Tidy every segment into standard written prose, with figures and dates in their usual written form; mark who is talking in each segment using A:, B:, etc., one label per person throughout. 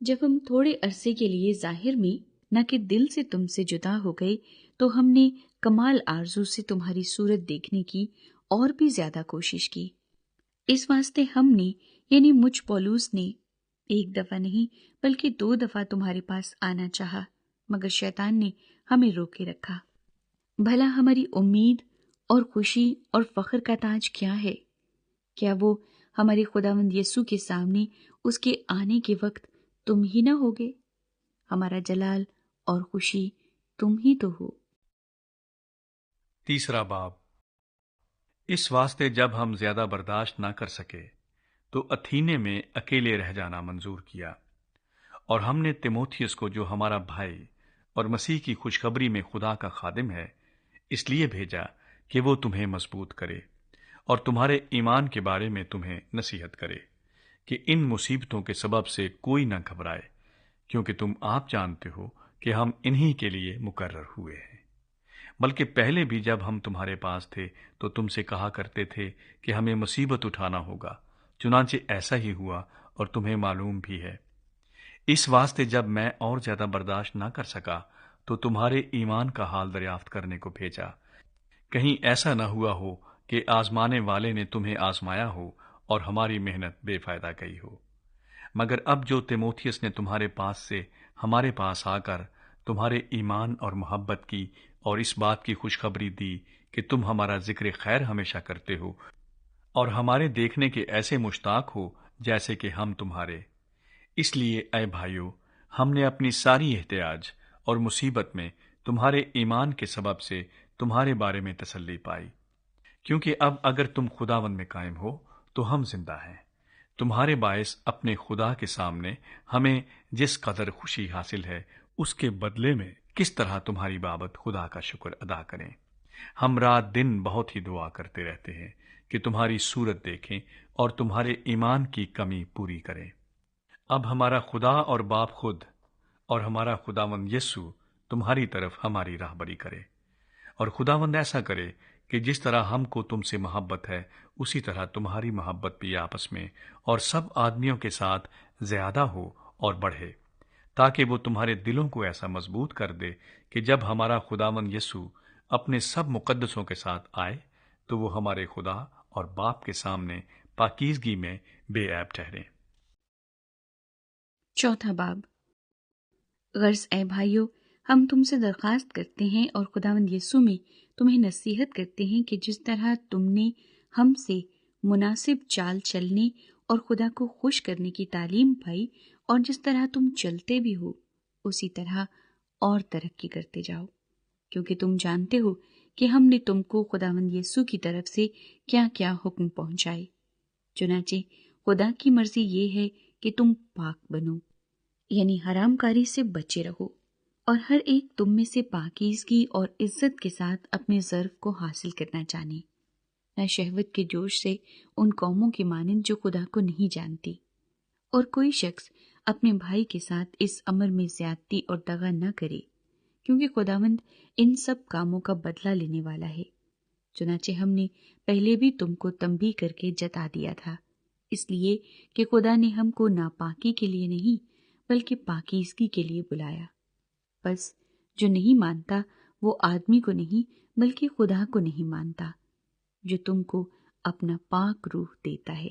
A: جب ہم تھوڑے عرصے کے لیے ظاہر میں نہ کہ دل سے تم سے جدا ہو گئے تو ہم نے کمال آرزو سے تمہاری صورت دیکھنے کی اور بھی زیادہ کوشش کی۔ اس واسطے ہم نے یعنی مجھ پولوس نے ایک دفعہ نہیں بلکہ 2 دفعہ تمہارے پاس آنا چاہا، مگر شیطان نے ہمیں روکے رکھا۔ بھلا ہماری امید اور خوشی اور فخر کا تاج کیا ہے؟ کیا وہ ہمارے خداوند یسوع کے سامنے اس کے آنے کے وقت تم ہی نہ ہوگے؟ ہمارا جلال اور خوشی تم ہی تو ہو۔
B: تیسرا باب۔ اس واسطے جب ہم زیادہ برداشت نہ کر سکے تو اتھینے میں اکیلے رہ جانا منظور کیا، اور ہم نے تیموتھیوس کو جو ہمارا بھائی اور مسیح کی خوشخبری میں خدا کا خادم ہے اس لیے بھیجا کہ وہ تمہیں مضبوط کرے اور تمہارے ایمان کے بارے میں تمہیں نصیحت کرے کہ ان مصیبتوں کے سبب سے کوئی نہ گھبرائے، کیونکہ تم آپ جانتے ہو کہ ہم انہی کے لیے مقرر ہوئے ہیں۔ بلکہ پہلے بھی جب ہم تمہارے پاس تھے تو تم سے کہا کرتے تھے کہ ہمیں مصیبت اٹھانا ہوگا، چنانچہ ایسا ہی ہوا اور تمہیں معلوم بھی ہے۔ اس واسطے جب میں اور زیادہ برداشت نہ کر سکا تو تمہارے ایمان کا حال دریافت کرنے کو بھیجا، کہیں ایسا نہ ہوا ہو کہ آزمانے والے نے تمہیں آزمایا ہو اور ہماری محنت بے فائدہ گئی ہو۔ مگر اب جو تیموتھیوس نے تمہارے پاس سے ہمارے پاس آ کر تمہارے ایمان اور محبت کی اور اس بات کی خوشخبری دی کہ تم ہمارا ذکر خیر ہمیشہ کرتے ہو اور ہمارے دیکھنے کے ایسے مشتاق ہو جیسے کہ ہم تمہارے، اس لیے اے بھائیو، ہم نے اپنی ساری احتیاج اور مصیبت میں تمہارے ایمان کے سبب سے تمہارے بارے میں تسلی پائی، کیونکہ اب اگر تم خداوند میں قائم ہو تو ہم زندہ ہیں۔ تمہارے باعث اپنے خدا کے سامنے ہمیں جس قدر خوشی حاصل ہے اس کے بدلے میں کس طرح تمہاری بابت خدا کا شکر ادا کریں۔ ہم رات دن بہت ہی دعا کرتے رہتے ہیں کہ تمہاری صورت دیکھیں اور تمہارے ایمان کی کمی پوری کریں۔ اب ہمارا خدا اور باپ خود اور ہمارا خداوند یسوع تمہاری طرف ہماری راہبری کرے، اور خداوند ایسا کرے کہ جس طرح ہم کو تم سے محبت ہے اسی طرح تمہاری محبت بھی آپس میں اور سب آدمیوں کے ساتھ زیادہ ہو اور بڑھے، تاکہ وہ تمہارے دلوں کو ایسا مضبوط کر دے کہ جب ہمارا خداوند یسوع اپنے سب مقدسوں کے ساتھ آئے تو وہ ہمارے خدا اور باپ کے سامنے پاکیزگی میں بے عیب ٹھہرے۔
A: چوتھا باب۔ غرض اے بھائیو، ہم تم سے درخواست کرتے ہیں اور خداوند یسوع میں تمہیں نصیحت کرتے ہیں کہ جس طرح تم نے ہم سے مناسب چال چلنے اور خدا کو خوش کرنے کی تعلیم پائی اور جس طرح تم چلتے بھی ہو اسی طرح اور ترقی کرتے جاؤ، کیونکہ تم جانتے ہو کہ ہم نے تم کو خداوند یسوع کی طرف سے کیا کیا حکم پہنچائے۔ چنانچہ خدا کی مرضی یہ ہے کہ تم پاک بنو، یعنی حرام کاری سے بچے رہو، اور ہر ایک تم میں سے پاکیزگی اور عزت کے ساتھ اپنے ظرف کو حاصل کرنا جانے، نہ شہوت کے جوش سے ان قوموں کی مانند جو خدا کو نہیں جانتی۔ اور کوئی شخص اپنے بھائی کے ساتھ اس امر میں زیادتی اور دغا نہ کرے، کیونکہ خداوند ان سب کاموں کا بدلہ لینے والا ہے۔ چنانچہ ہم نے پہلے بھی تم کو تنبیہ کر کے جتا دیا تھا، اس لیے کہ خدا نے ہم کو ناپاکی کے لیے نہیں بلکہ پاکیزگی کے لیے بلایا۔ بس جو نہیں مانتا وہ آدمی کو نہیں بلکہ خدا کو نہیں مانتا، جو تم کو اپنا پاک روح دیتا ہے۔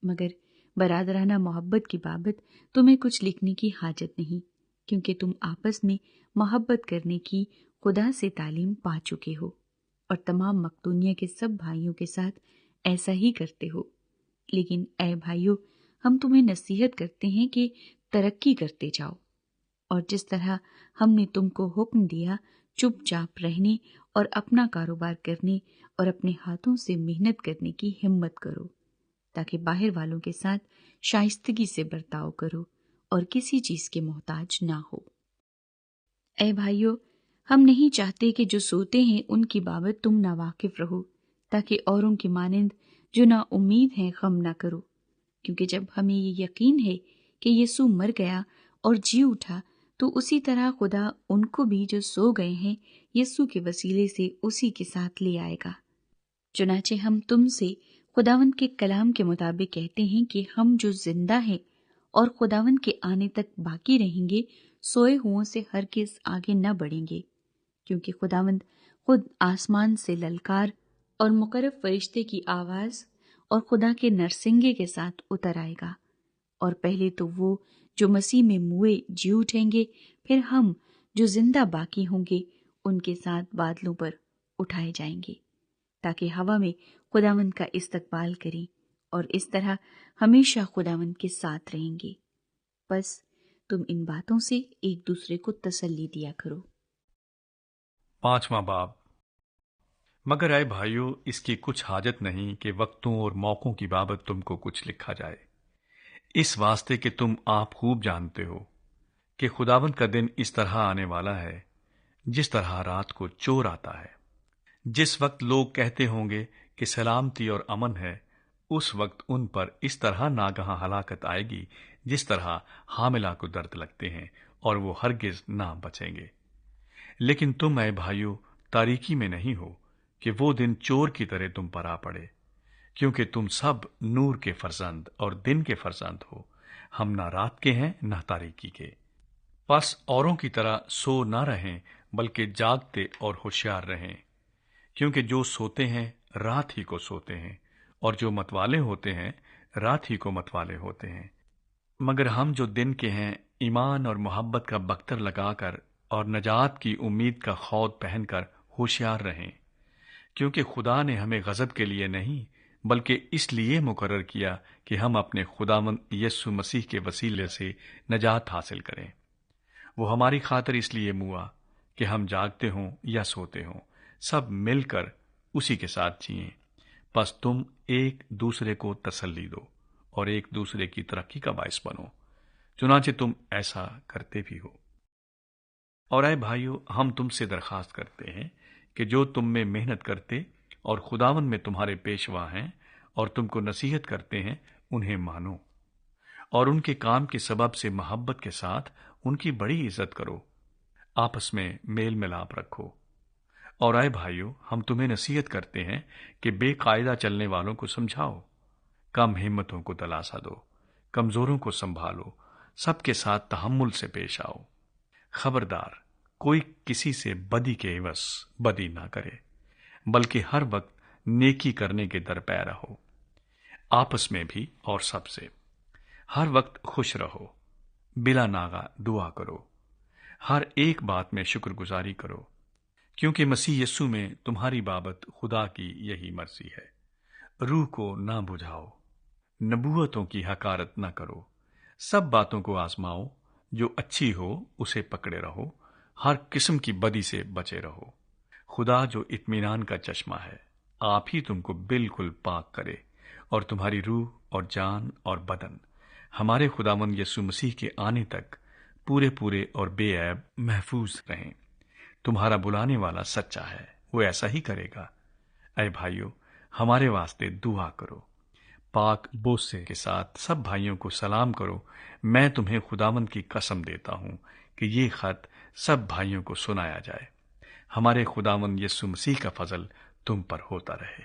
A: مگر برادرانہ محبت کی بابت تمہیں کچھ لکھنے کی حاجت نہیں، کیونکہ تم آپس میں محبت کرنے کی خدا سے تعلیم پا چکے ہو، اور تمام مقدونیہ کے سب بھائیوں کے ساتھ ایسا ہی کرتے ہو۔ لیکن اے بھائیو، ہم تمہیں نصیحت کرتے ہیں کہ ترقی کرتے جاؤ، اور جس طرح ہم نے تم کو حکم دیا چپ چاپ رہنے اور اپنا کاروبار کرنے اور اپنے ہاتھوں سے محنت کرنے کی ہمت کرو، تاکہ باہر والوں کے ساتھ شائستگی سے برتاؤ کرو اور کسی چیز کے محتاج نہ ہو۔ اے بھائیو، ہم نہیں چاہتے کہ جو سوتے ہیں ان کی بابت تم ناواقف رہو، تاکہ اوروں کی مانند جو نا امید ہیں غم نہ کرو، کیونکہ جب ہمیں یہ یقین ہے کہ یسوع مر گیا اور جی اٹھا تو اسی طرح خدا ان کو بھی جو سو گئے ہیں یسوع کے وسیلے سے اسی کے ساتھ لے آئے گا۔ چنانچہ ہم تم سے خداوند کے کلام کے مطابق کہتے ہیں کہ ہم جو زندہ ہیں اور خداوند کے آنے تک باقی رہیں گے، سوئے ہوں سے ہرگز آگے نہ بڑھیں گے، کیونکہ خداوند خود آسمان سے للکار اور مقرب فرشتے کی آواز اور خدا کے نرسنگے کے ساتھ اتر آئے گا، اور پہلے تو وہ جو مسیح میں موئے جی اٹھیں گے، پھر ہم جو زندہ باقی ہوں گے ان کے ساتھ بادلوں پر اٹھائے جائیں گے، تاکہ ہوا میں خداوند کا استقبال کریں، اور اس طرح ہمیشہ خداوند کے ساتھ رہیں گے۔ بس تم ان باتوں سے ایک دوسرے کو تسلی دیا کرو۔
B: 5واں باب۔ مگر اے بھائیو، اس کی کچھ حاجت نہیں کہ وقتوں اور موقعوں کی بابت تم کو کچھ لکھا جائے، اس واسطے کہ تم آپ خوب جانتے ہو کہ خداوند کا دن اس طرح آنے والا ہے جس طرح رات کو چور آتا ہے۔ جس وقت لوگ کہتے ہوں گے کہ سلامتی اور امن ہے، اس وقت ان پر اس طرح ناگہاں ہلاکت آئے گی جس طرح حاملہ کو درد لگتے ہیں، اور وہ ہرگز نہ بچیں گے۔ لیکن تم اے بھائیو تاریکی میں نہیں ہو کہ وہ دن چور کی طرح تم پر آ پڑے، کیونکہ تم سب نور کے فرزند اور دن کے فرزند ہو، ہم نہ رات کے ہیں نہ تاریکی کے۔ پس اوروں کی طرح سو نہ رہیں، بلکہ جاگتے اور ہوشیار رہیں، کیونکہ جو سوتے ہیں رات ہی کو سوتے ہیں، اور جو متوالے ہوتے ہیں رات ہی کو متوالے ہوتے ہیں۔ مگر ہم جو دن کے ہیں، ایمان اور محبت کا بختر لگا کر اور نجات کی امید کا خود پہن کر ہوشیار رہیں، کیونکہ خدا نے ہمیں غضب کے لیے نہیں بلکہ اس لیے مقرر کیا کہ ہم اپنے خداوند یسوع مسیح کے وسیلے سے نجات حاصل کریں۔ وہ ہماری خاطر اس لیے موا کہ ہم جاگتے ہوں یا سوتے ہوں، سب مل کر اسی کے ساتھ جئیں۔ پس تم ایک دوسرے کو تسلی دو اور ایک دوسرے کی ترقی کا باعث بنو، چنانچہ تم ایسا کرتے بھی ہو۔ اور اے بھائیو، ہم تم سے درخواست کرتے ہیں کہ جو تم میں محنت کرتے اور خداوند میں تمہارے پیشوا ہیں اور تم کو نصیحت کرتے ہیں، انہیں مانو، اور ان کے کام کے سبب سے محبت کے ساتھ ان کی بڑی عزت کرو، آپس میں میل ملاپ رکھو۔ اور اے بھائیو، ہم تمہیں نصیحت کرتے ہیں کہ بے قاعدہ چلنے والوں کو سمجھاؤ، کم ہمتوں کو دلاسا دو، کمزوروں کو سنبھالو، سب کے ساتھ تحمل سے پیش آؤ۔ خبردار، کوئی کسی سے بدی کے عوض بدی نہ کرے، بلکہ ہر وقت نیکی کرنے کے درپے رہو، آپس میں بھی اور سب سے۔ ہر وقت خوش رہو، بلا ناغہ دعا کرو، ہر ایک بات میں شکر گزاری کرو، کیونکہ مسیح یسوع میں تمہاری بابت خدا کی یہی مرضی ہے۔ روح کو نہ بجھاؤ، نبوتوں کی حقارت نہ کرو، سب باتوں کو آزماؤ، جو اچھی ہو اسے پکڑے رہو، ہر قسم کی بدی سے بچے رہو۔ خدا جو اطمینان کا چشمہ ہے، آپ ہی تم کو بالکل پاک کرے، اور تمہاری روح اور جان اور بدن ہمارے خداوند یسوع مسیح کے آنے تک پورے پورے اور بے عیب محفوظ رہیں۔ تمہارا بلانے والا سچا ہے، وہ ایسا ہی کرے گا۔ اے بھائیو، ہمارے واسطے دعا کرو۔ پاک بوسے کے ساتھ سب بھائیوں کو سلام کرو۔ میں تمہیں خداوند کی قسم دیتا ہوں کہ یہ خط سب بھائیوں کو سنایا جائے۔ ہمارے خداوند یسوع مسیح کا فضل تم پر ہوتا رہے۔